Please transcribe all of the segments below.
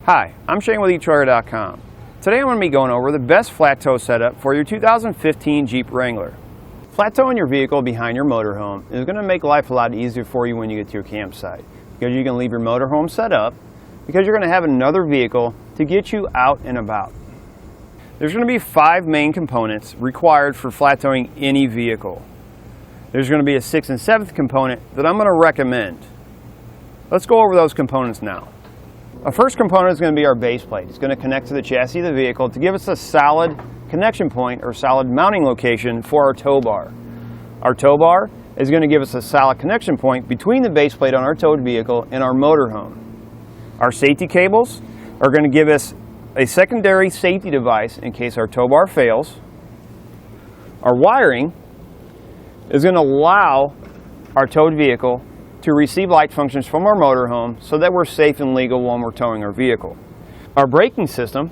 Hi, I'm Shane with etrailer.com. Today I'm going to be going over the best flat tow setup for your 2015 Jeep Wrangler. Flat towing your vehicle behind your motorhome is going to make life a lot easier for you when you get to your campsite, because you can leave your motorhome set up, because you're going to have another vehicle to get you out and about. There's going to be 5 main components required for flat towing any vehicle. There's going to be a 6th and 7th component that I'm going to recommend. Let's go over those components now. Our first component is going to be our base plate. It's going to connect to the chassis of the vehicle to give us a solid connection point or solid mounting location for our tow bar. Our tow bar is going to give us a solid connection point between the base plate on our towed vehicle and our motorhome. Our safety cables are going to give us a secondary safety device in case our tow bar fails. Our wiring is going to allow our towed vehicle to receive light functions from our motorhome so that we're safe and legal when we're towing our vehicle. Our braking system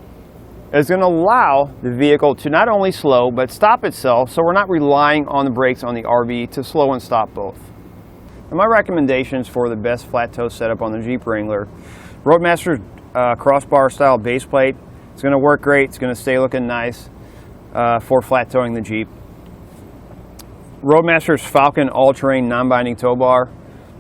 is going to allow the vehicle to not only slow but stop itself, so we're not relying on the brakes on the RV to slow and stop both. And my recommendations for the best flat tow setup on the Jeep Wrangler: Roadmaster Crossbar-Style base plate. It's going to work great. It's going to stay looking nice for flat towing the Jeep. Roadmaster's Falcon all-terrain non-binding tow bar.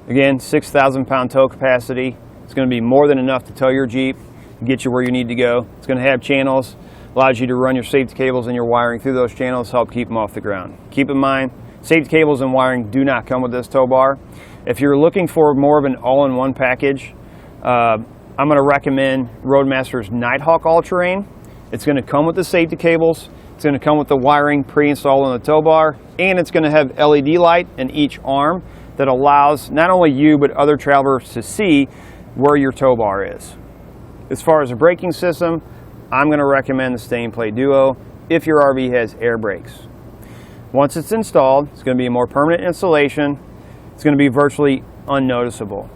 Again, 6,000 pound tow capacity. It's going to be more than enough to tow your Jeep and get you where you need to go. It's going to have channels, allows you to run your safety cables and your wiring through those channels to help keep them off the ground. Keep in mind, safety cables and wiring do not come with this tow bar. If you're looking for more of an all-in-one package, I'm going to recommend Roadmaster's Nighthawk all-terrain. It's going to come with the safety cables. It's going to come with the wiring pre-installed on the tow bar, and it's going to have LED light in each arm that allows not only you but other travelers to see where your tow bar is. As far as the braking system, I'm going to recommend the Stay and Play Duo if your RV has air brakes. Once it's installed, it's going to be a more permanent installation. It's going to be virtually unnoticeable.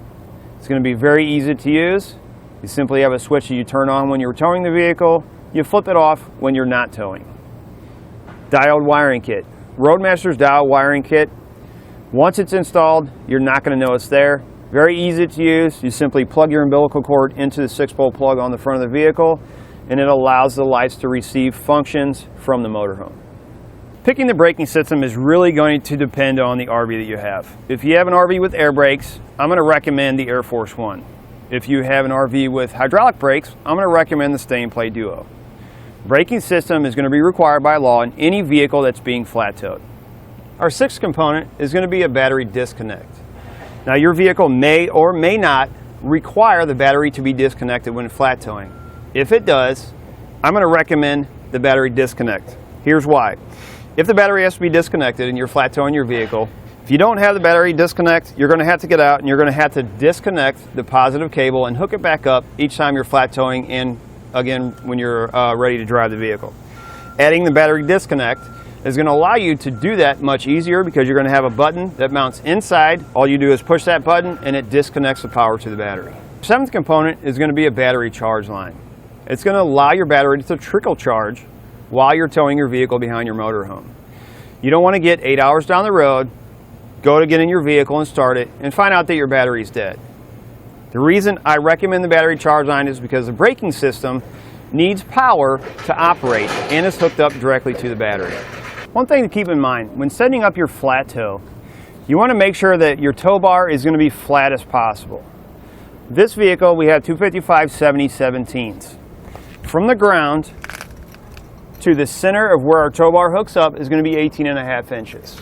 It's going to be very easy to use. You simply have a switch that you turn on when you're towing the vehicle. You flip it off when you're not towing. Diode wiring kit. Roadmaster's diode wiring kit. Once it's installed, you're not going to know it's there. Very easy to use. You simply plug your umbilical cord into the 6-pole plug on the front of the vehicle, and it allows the lights to receive functions from the motorhome. Picking the braking system is really going to depend on the RV that you have. If you have an RV with air brakes, I'm going to recommend the Air Force One. If you have an RV with hydraulic brakes, I'm going to recommend the Stay and Play Duo. Braking system is going to be required by law in any vehicle that's being flat towed. Our 6th component is going to be a battery disconnect. Now, your vehicle may or may not require the battery to be disconnected when flat towing. If it does, I'm going to recommend the battery disconnect. Here's why. If the battery has to be disconnected and you're flat towing your vehicle, if you don't have the battery disconnect, you're going to have to get out and you're going to have to disconnect the positive cable and hook it back up each time you're flat towing and again when you're ready to drive the vehicle. Adding the battery disconnect is going to allow you to do that much easier, because you're going to have a button that mounts inside. All you do is push that button and it disconnects the power to the battery. The 7th component is going to be a battery charge line. It's going to allow your battery to trickle charge while you're towing your vehicle behind your motorhome. You don't want to get 8 hours down the road, go to get in your vehicle and start it, and find out that your battery is dead. The reason I recommend the battery charge line is because the braking system needs power to operate and is hooked up directly to the battery. One thing to keep in mind, when setting up your flat tow, you want to make sure that your tow bar is going to be flat as possible. This vehicle, we have 255/70/17. From the ground to the center of where our tow bar hooks up is going to be 18.5 inches.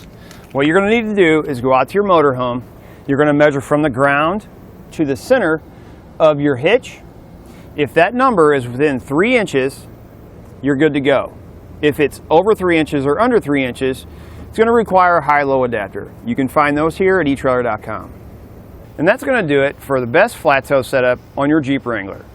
What you're going to need to do is go out to your motorhome. You're going to measure from the ground to the center of your hitch. If that number is within 3 inches, you're good to go. If it's over 3 inches or under 3 inches, it's going to require a high-low adapter. You can find those here at etrailer.com. And that's going to do it for the best flat tow setup on your Jeep Wrangler.